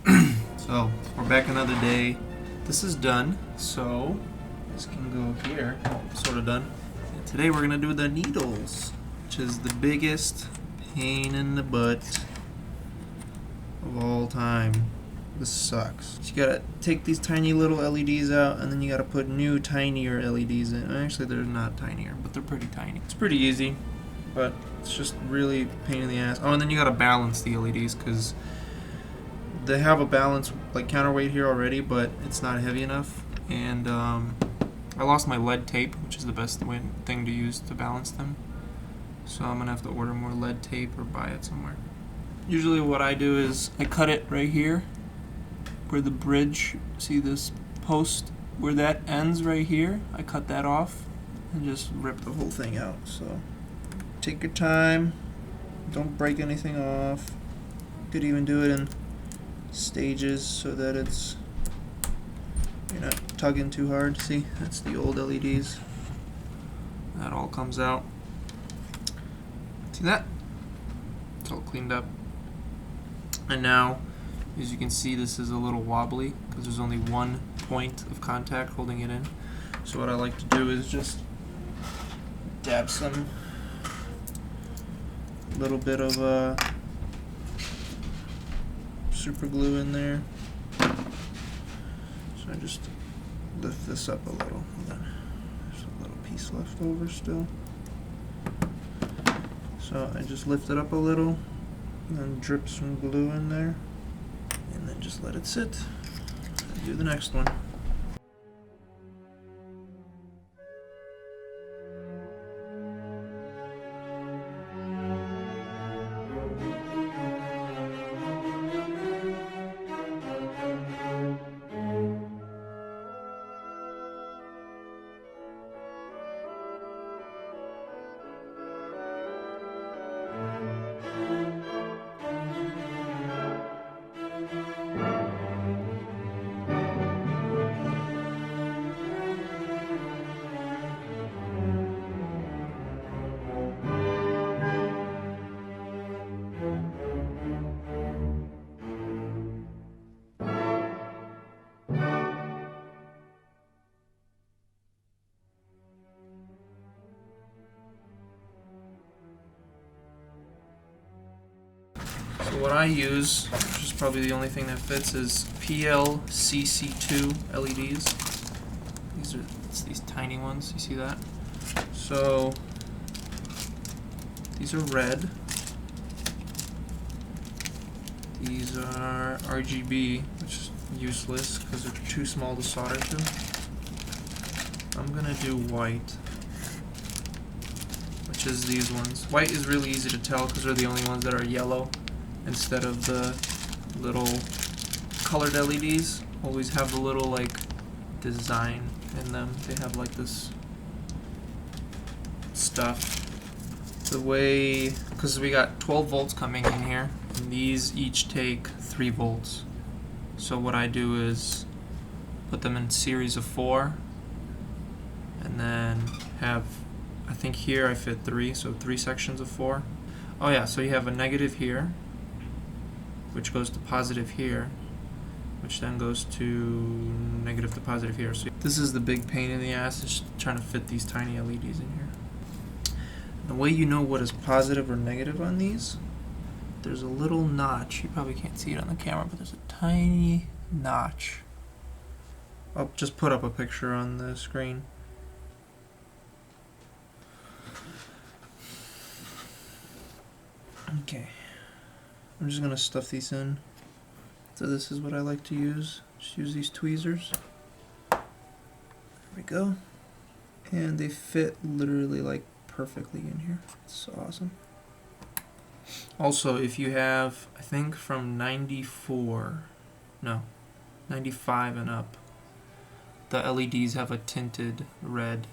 So we're back another day. This is done, so this can go here. Oh, sort of done. And today we're gonna do the needles, which is the biggest pain in the butt of all time. This sucks. You gotta take these tiny little LEDs out, and then you gotta put new tinier LEDs in. Actually, they're not tinier, but they're pretty tiny. It's pretty easy, but it's just really pain in the ass. Oh, and then you gotta balance the LEDs because they have a balance like counterweight here already, but it's not heavy enough. And I lost my lead tape, which is the best thing to use to balance them. So I'm gonna have to order more lead tape or buy it somewhere. Usually what I do is I cut it right here where the bridge, see this post where that ends right here, I cut that off and just rip the whole thing out. So take your time, don't break anything off. You could even do it in stages so that you're not tugging too hard. See, that's the old LEDs. That all comes out. See that? It's all cleaned up. And now, as you can see, this is a little wobbly because there's only one point of contact holding it in. So what I like to do is just dab some little bit of super glue in there. So I just lift this up a little. There's a little piece left over still. So I just lift it up a little and then drip some glue in there and then just let it sit and do the next one. So what I use, which is probably the only thing that fits, is PLCC2 LEDs. It's these tiny ones, you see that? So these are red. These are RGB, which is useless because they're too small to solder to. I'm gonna do white, which is these ones. White is really easy to tell because they're the only ones that are yellow instead of the little colored LEDs. Always have the little like design in them. They have like this stuff. The way, because we got 12 volts coming in here, and these each take 3 volts. So what I do is put them in series of 4, and then have, I think here I fit 3, so 3 sections of 4. Oh yeah, so you have a negative here, which goes to positive here, which then goes to negative to positive here. So this is the big pain in the ass, is trying to fit these tiny LEDs in here. The way you know what is positive or negative on these, there's a little notch. You probably can't see it on the camera, but there's a tiny notch. I'll just put up a picture on the screen. Okay. I'm just gonna stuff these in. So this is what I like to use. Just use these tweezers. There we go. And they fit literally like perfectly in here. It's awesome. Also, if you have, I think from 95 and up, the LEDs have a tinted red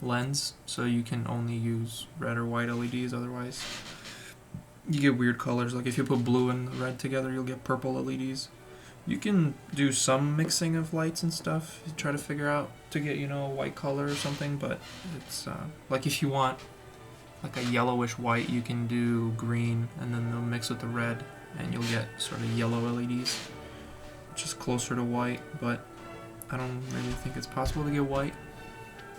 lens, so you can only use red or white LEDs, otherwise you get weird colors. Like if you put blue and red together, you'll get purple LEDs. You can do some mixing of lights and stuff, you try to figure out to get, you know, a white color or something, but it's like if you want like a yellowish white, you can do green, and then they'll mix with the red, and you'll get sort of yellow LEDs, which is closer to white, but I don't really think it's possible to get white.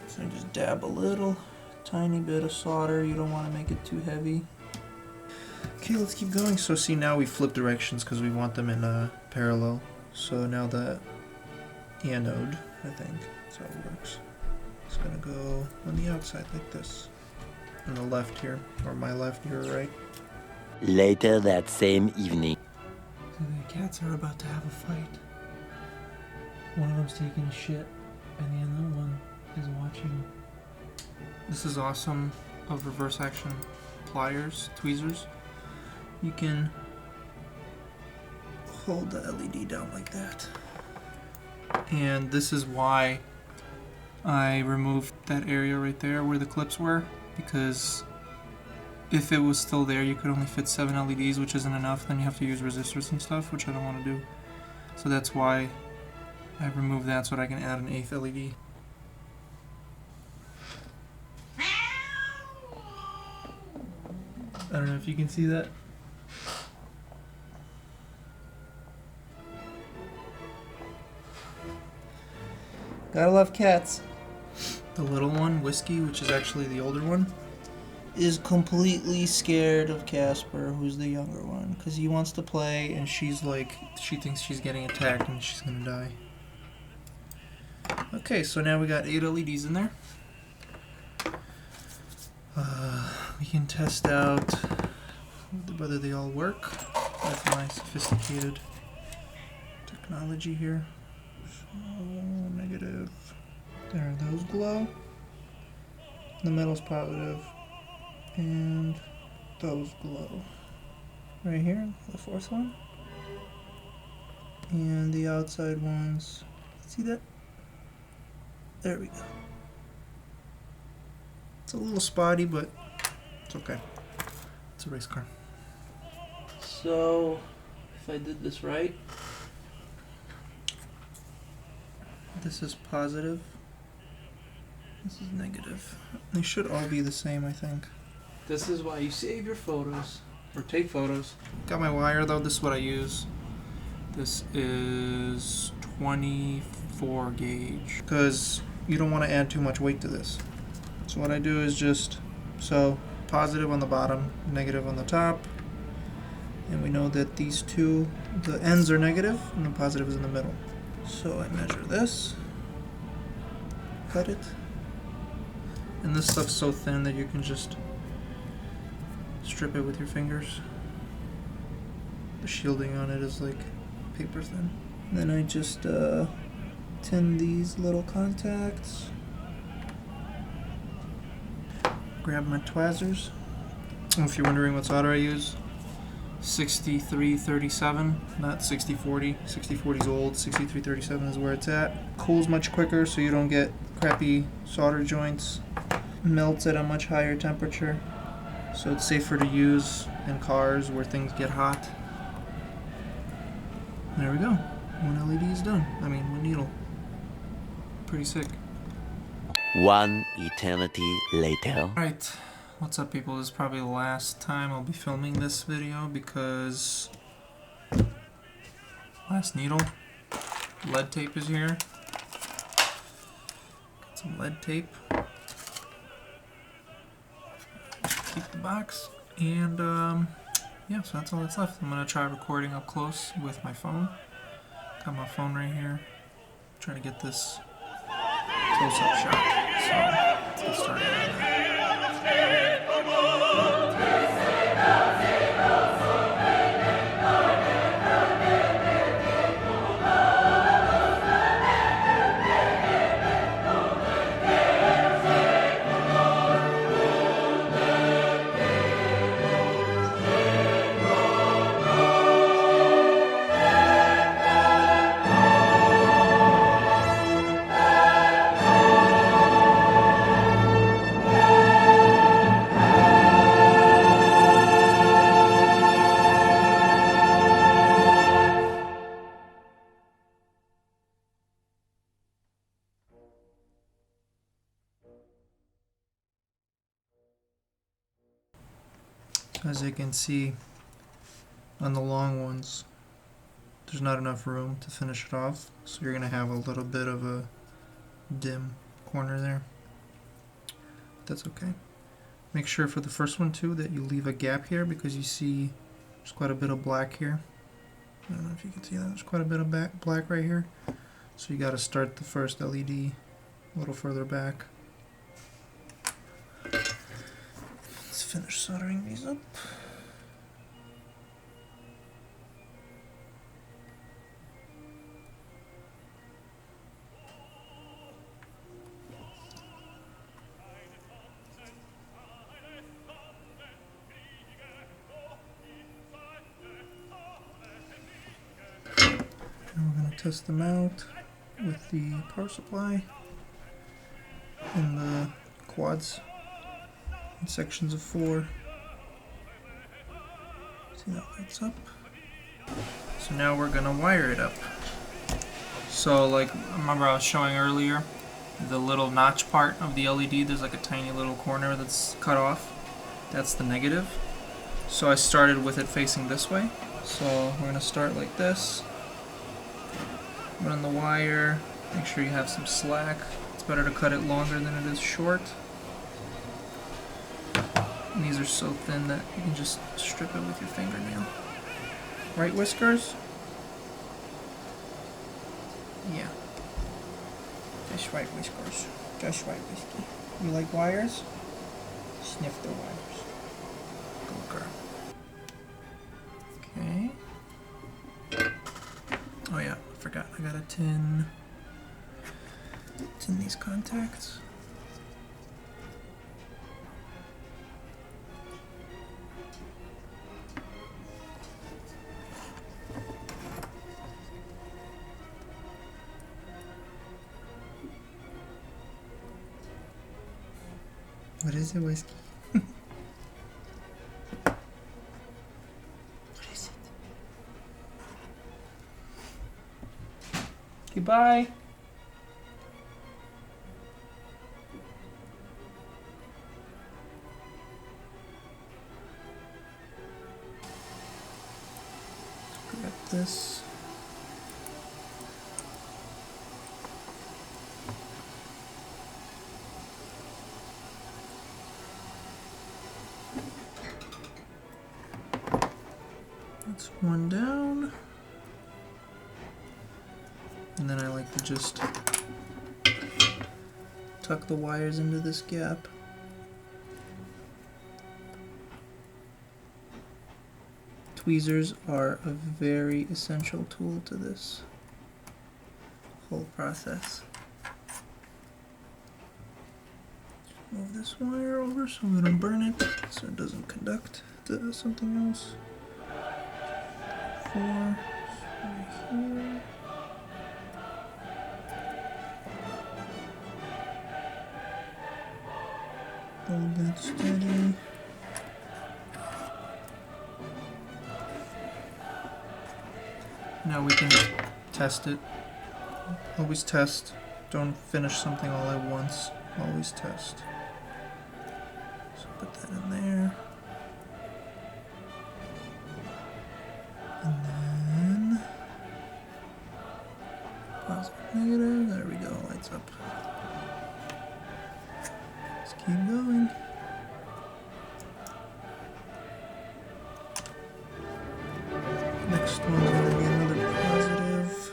So just dab a little, tiny bit of solder. You don't want to make it too heavy. Okay, let's keep going. So see, now we flip directions because we want them in parallel. So now the anode, I think that's how it works. It's gonna go on the outside like this. On the left here, or my left, your right. Later that same evening. So the cats are about to have a fight. One of them's taking a shit, and the other one is watching. This is awesome of reverse action pliers, tweezers. You can hold the LED down like that. And this is why I removed that area right there where the clips were, because if it was still there, you could only fit 7 LEDs, which isn't enough. Then you have to use resistors and stuff, which I don't want to do. So that's why I removed that, so that I can add an 8th LED. I don't know if you can see that. Gotta love cats. The little one, Whiskey, which is actually the older one, is completely scared of Casper, who's the younger one, because he wants to play, and she's like, she thinks she's getting attacked and she's gonna die. Okay, so now we got 8 LEDs in there. We can test out whether they all work with my sophisticated technology here. So, negative. There, those glow. The metal's positive. And those glow. Right here, the 4th one. And the outside ones. See that? There we go. It's a little spotty, but it's okay. It's a race car. So, if I did this right, this is positive. This is negative. They should all be the same, I think. This is why you save your photos, or take photos. Got my wire though, this is what I use. This is 24 gauge, because you don't want to add too much weight to this. So what I do is just, so positive on the bottom, negative on the top, and we know that these two, the ends are negative, and the positive is in the middle. So I measure this, cut it, and this stuff's so thin that you can just strip it with your fingers. The shielding on it is like paper thin. Then I just tin these little contacts. Grab my tweezers. If you're wondering what solder I use, 6337, not 6040. 6040 is old, 6337 is where it's at. Cools much quicker so you don't get crappy solder joints. Melts at a much higher temperature, so it's safer to use in cars where things get hot. There we go. One LED is done. I mean, one needle. Pretty sick. One eternity later. Alright, what's up people? This is probably the last time I'll be filming this video because last needle. Lead tape is here. Got some lead tape. Keep the box. And yeah, so that's all that's left. I'm gonna try recording up close with my phone. Got my phone right here. Try to get this close-up shot. So let's get started on that. As you can see on the long ones, there's not enough room to finish it off, so you're going to have a little bit of a dim corner there. That's okay. Make sure for the first one too that you leave a gap here, because you see there's quite a bit of black here. I don't know if you can see that. There's quite a bit of black right here. So you got to start the first LED a little further back. Let's finish soldering these up. We're going to test them out with the power supply and the quads in sections of 4. See that lights up? So now we're going to wire it up. So like, remember I was showing earlier the little notch part of the LED, there's like a tiny little corner that's cut off. That's the negative. So I started with it facing this way. So we're going to start like this. Run the wire, make sure you have some slack. It's better to cut it longer than it is short. And these are so thin that you can just strip it with your fingernail. Right, Whiskers? Yeah. Just right, Whiskers. Just right, Whiskey. You like wires? Sniff the wires. Good girl. Okay. Oh yeah, I forgot. I gotta tin these contacts. What is it, Whiskey? What is it? Goodbye. Grab this. That's one down. And then I like to just tuck the wires into this gap. Tweezers are a very essential tool to this whole process. Move this wire over so we don't burn it, so it doesn't conduct to something else. 4 right here. Hold that steady. Now we can test it. Always test. Don't finish something all at once. Always test. So put that in there. And then positive, negative. There we go. Lights up. Let's keep going. Next one's gonna be another positive.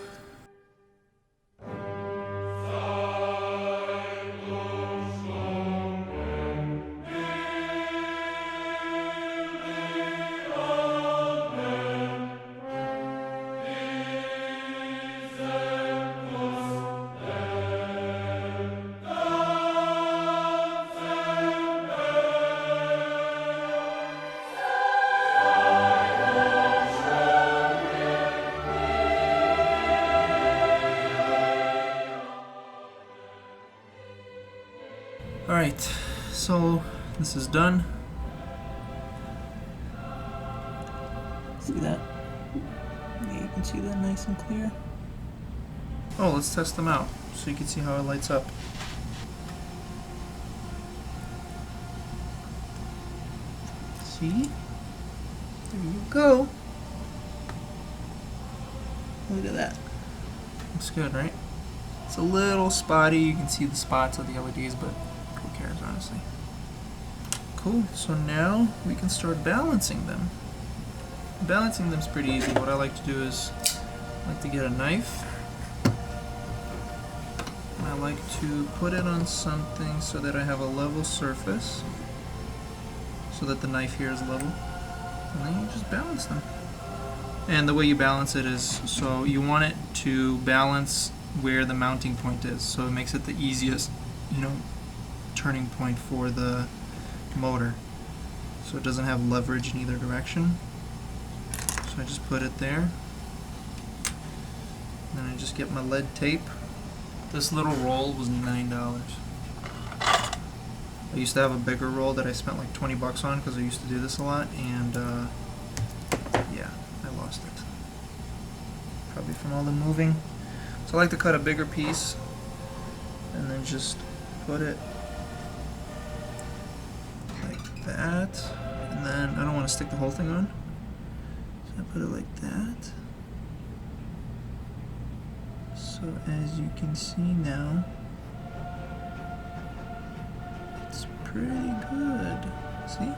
Alright, so this is done. See that? Yeah, you can see that nice and clear. Oh, let's test them out so you can see how it lights up. See? There you go. Look at that. Looks good, right? It's a little spotty. You can see the spots of the LEDs, but who cares, honestly. Cool. So now we can start balancing them. Balancing them is pretty easy. What I like to do is I like to get a knife. And I like to put it on something so that I have a level surface, so that the knife here is level. And then you just balance them. And the way you balance it is, so you want it to balance where the mounting point is, so it makes it the easiest, turning point for the motor. So it doesn't have leverage in either direction. So I just put it there. Then I just get my lead tape. This little roll was $9. I used to have a bigger roll that I spent like 20 bucks on because I used to do this a lot, and yeah, I lost it. Probably from all the moving. So I like to cut a bigger piece and then just put it like that. And then I don't want to stick the whole thing on, so I put it like that. So as you can see now, it's pretty good. See?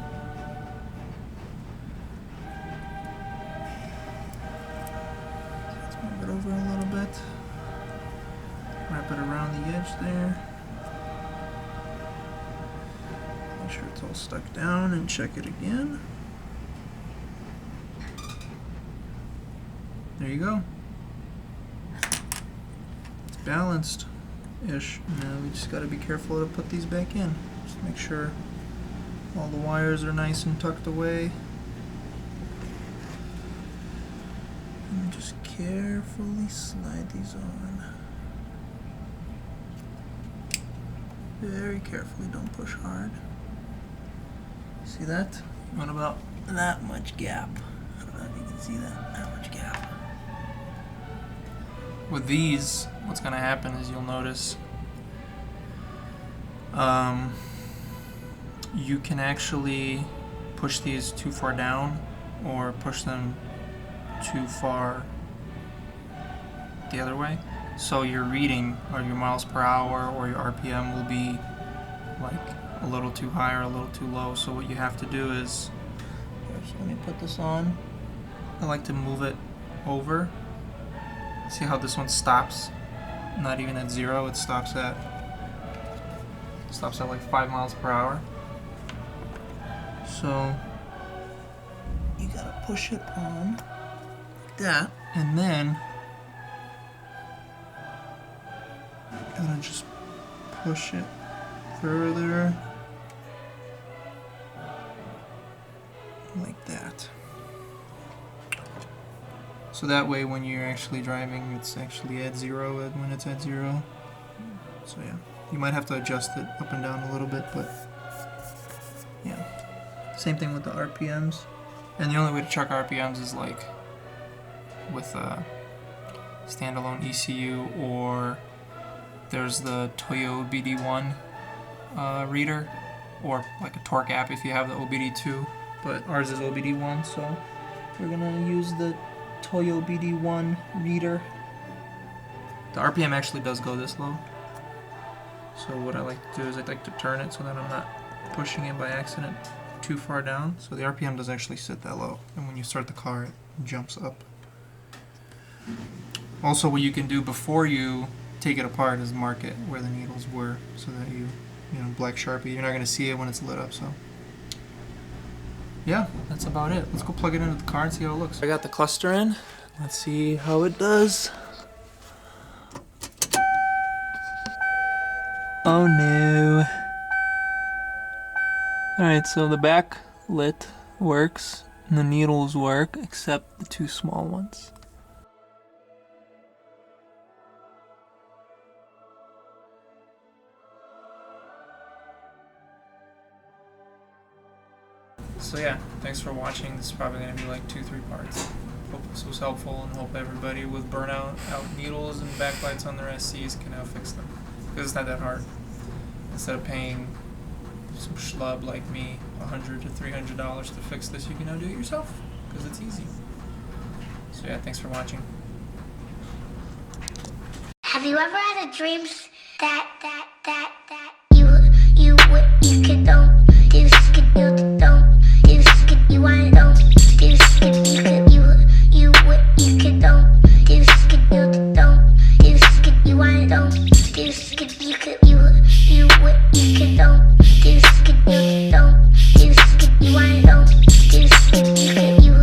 Let's move it over a little bit. Wrap it around the edge there. Make sure it's all stuck down and check it again. There you go. It's balanced-ish. Now we just got to be careful to put these back in. Just make sure all the wires are nice and tucked away. And just carefully slide these on. Very carefully, don't push hard. See that? What about that much gap? I don't know if you can see that much gap. With these, what's going to happen is you'll notice you can actually push these too far down or push them too far the other way. So your reading, or your miles per hour, or your RPM will be like a little too high or a little too low. So what you have to do is, first, let me put this on. I like to move it over. See how this one stops? Not even at 0, it stops at like 5 miles per hour. So you gotta push it on like that, and then I'm gonna just push it further like that. So that way when you're actually driving, it's actually at 0 when it's at 0. So yeah, you might have to adjust it up and down a little bit, but yeah. Same thing with the RPMs. And the only way to check RPMs is like with a standalone ECU, or there's the Toyo BD1 reader, or like a torque app if you have the OBD2, but ours is OBD1, so we're gonna use the Toyo BD1 reader. The RPM actually does go this low, so what I like to do is I like to turn it so that I'm not pushing it by accident too far down, so the RPM does actually sit that low, and when you start the car it jumps up. Also, what you can do before you take it apart is mark it where the needles were, so that you black Sharpie, you're not going to see it when it's lit up. So yeah, that's about it. Let's go plug it into the car and see how it looks. I got the cluster in. Let's see how it does. Oh no. Alright, so the back lit works, and the needles work, except the 2 small ones. So yeah, thanks for watching. This is probably going to be like 2-3 parts. Hope this was helpful, and hope everybody with burnout out needles and backlights on their SCs can now fix them. Because it's not that hard. Instead of paying some schlub like me $100 to $300 to fix this, you can now do it yourself. because it's easy. So yeah, thanks for watching. Have you ever had a dream that you could don't you could you don't you want don't you could you could don't you could you don't you want don't you could you could don't